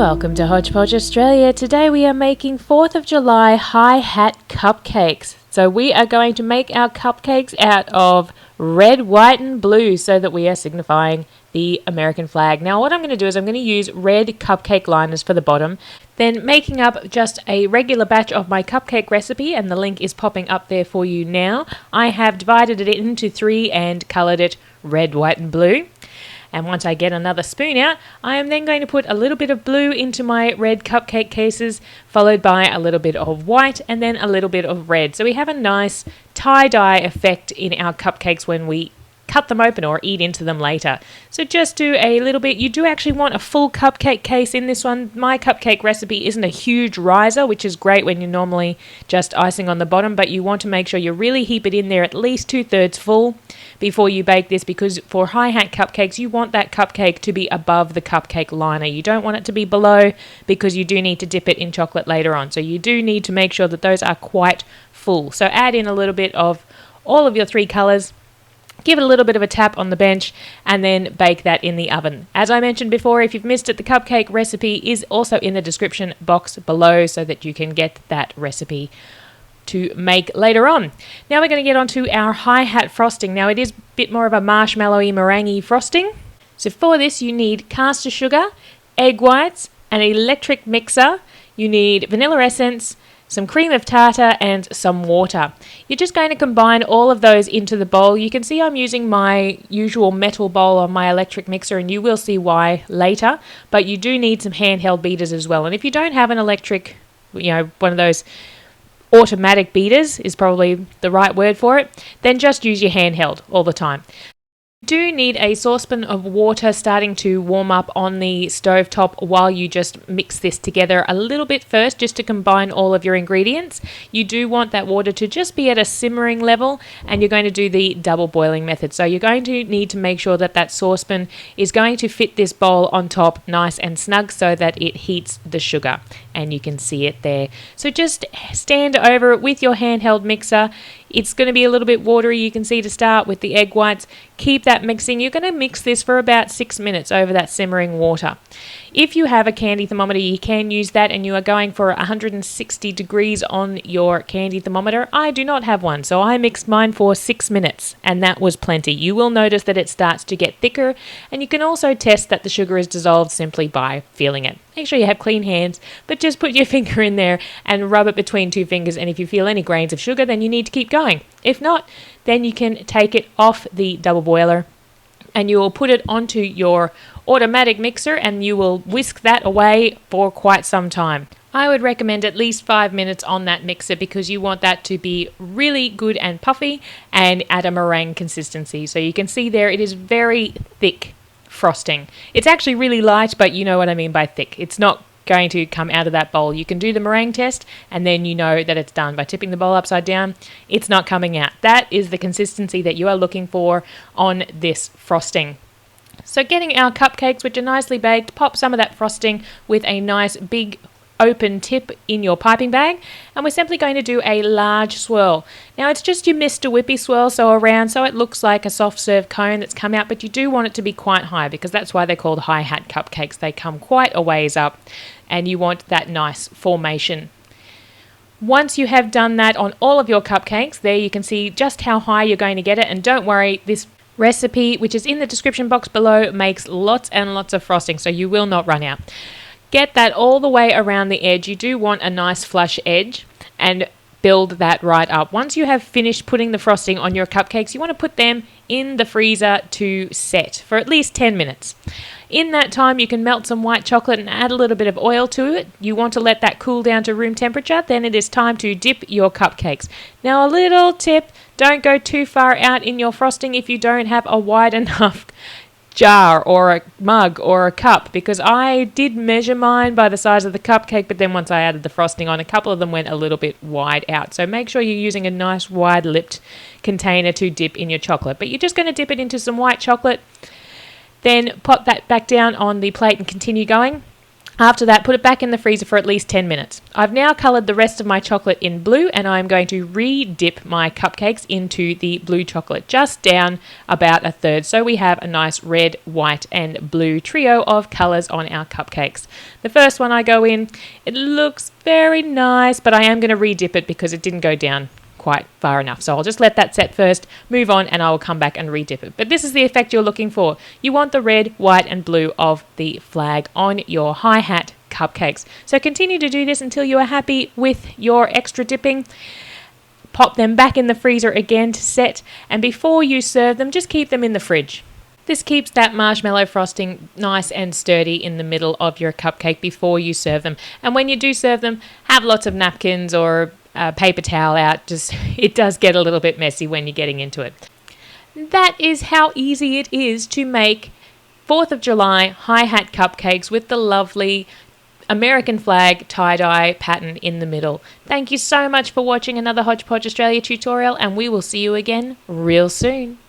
Welcome to Hodge Podge Australia. Today we are making 4th of July Hat Cupcakes. So we are going to make our cupcakes out of red, white and blue so that we are signifying the American flag. Now what I'm going to do is I'm going to use red cupcake liners for the bottom, then making up just a regular batch of my cupcake recipe, and the link is popping up there for you now. I have divided it into 3 and coloured it red, white and blue. And once I get another spoon out, I am then going to put a little bit of blue into my red cupcake cases, followed by a little bit of white and then a little bit of red. So we have a nice tie-dye effect in our cupcakes when we cut them open or eat into them later. So just do a little bit. You do actually want a full cupcake case in this one. My cupcake recipe isn't a huge riser, which is great when you're normally just icing on the bottom, but you want to make sure you really heap it in there at least 2/3 full before you bake this, because for hat cupcakes you want that cupcake to be above the cupcake liner. You don't want it to be below, because you do need to dip it in chocolate later on. So you do need to make sure that those are quite full. So add in a little bit of all of your 3 colours. Give it a little bit of a tap on the bench and then bake that in the oven. As I mentioned before, if you've missed it, the cupcake recipe is also in the description box below so that you can get that recipe to make later on. Now we're going to get onto our hat frosting. Now it is a bit more of a marshmallowy meringue frosting. So for this you need caster sugar, egg whites, an electric mixer, you need vanilla essence, some cream of tartar and some water. You're just going to combine all of those into the bowl. You can see I'm using my usual metal bowl on my electric mixer, and you will see why later, but you do need some handheld beaters as well. And if you don't have an electric, one of those automatic beaters is probably the right word for it, then just use your handheld all the time. You do need a saucepan of water starting to warm up on the stove top while you just mix this together a little bit first, just to combine all of your ingredients. You do want that water to just be at a simmering level, and you're going to do the double boiling method. So you're going to need to make sure that that saucepan is going to fit this bowl on top nice and snug so that it heats the sugar, and you can see it there. So just stand over it with your handheld mixer. It's going to be a little bit watery, you can see, to start with the egg whites. Keep that mixing. You're going to mix this for about 6 minutes over that simmering water. If you have a candy thermometer, you can use that, and you are going for 160 degrees on your candy thermometer. I do not have one, so I mixed mine for 6 minutes, and that was plenty. You will notice that it starts to get thicker, and you can also test that the sugar is dissolved simply by feeling it. Make sure you have clean hands, but just put your finger in there and rub it between 2 fingers, and if you feel any grains of sugar, then you need to keep going. If not, then you can take it off the double boiler and you will put it onto your automatic mixer, and you will whisk that away for quite some time. I would recommend at least 5 minutes on that mixer, because you want that to be really good and puffy and at a meringue consistency. So you can see there it is very thick frosting. It's actually really light, but you know what I mean by thick. It's not going to come out of that bowl. You can do the meringue test and then you know that it's done by tipping the bowl upside down. It's not coming out. That is the consistency that you are looking for on this frosting. So getting our cupcakes, which are nicely baked, pop some of that frosting with a nice big open tip in your piping bag, and we're simply going to do a large swirl. Now it's just your Mr. Whippy swirl, so around, so it looks like a soft serve cone that's come out, but you do want it to be quite high, because that's why they're called hat cupcakes. They come quite a ways up, and you want that nice formation. Once you have done that on all of your cupcakes, there you can see just how high you're going to get it, and don't worry, this recipe, which is in the description box below, makes lots and lots of frosting, so you will not run out. Get that all the way around the edge. You do want a nice flush edge, and build that right up. Once you have finished putting the frosting on your cupcakes, you want to put them in the freezer to set for at least 10 minutes. In that time, you can melt some white chocolate and add a little bit of oil to it. You want to let that cool down to room temperature. Then it is time to dip your cupcakes. Now, a little tip, don't go too far out in your frosting if you don't have a wide enough jar or a mug or a cup, because I did measure mine by the size of the cupcake, but then once I added the frosting on, a couple of them went a little bit wide out. So make sure you're using a nice wide-lipped container to dip in your chocolate. But you're just going to dip it into some white chocolate, then pop that back down on the plate and continue going. After that, put it back in the freezer for at least 10 minutes. I've now coloured the rest of my chocolate in blue, and I'm going to re-dip my cupcakes into the blue chocolate, just down about a third, so we have a nice red, white and blue trio of colours on our cupcakes. The first one I go in, it looks very nice, but I am going to re-dip it because it didn't go down quite far enough. So I'll just let that set first, move on, and I will come back and re-dip it. But this is the effect you're looking for. You want the red, white and blue of the flag on your Hat cupcakes. So continue to do this until you are happy with your extra dipping. Pop them back in the freezer again to set, and before you serve them, just keep them in the fridge. This keeps that marshmallow frosting nice and sturdy in the middle of your cupcake before you serve them. And when you do serve them, have lots of napkins or paper towel out. It does get a little bit messy when you're getting into it. That is how easy it is to make 4th of July Hat cupcakes with the lovely American flag tie-dye pattern in the middle. Thank you so much for watching another Hodge Podge Australia tutorial, and we will see you again real soon.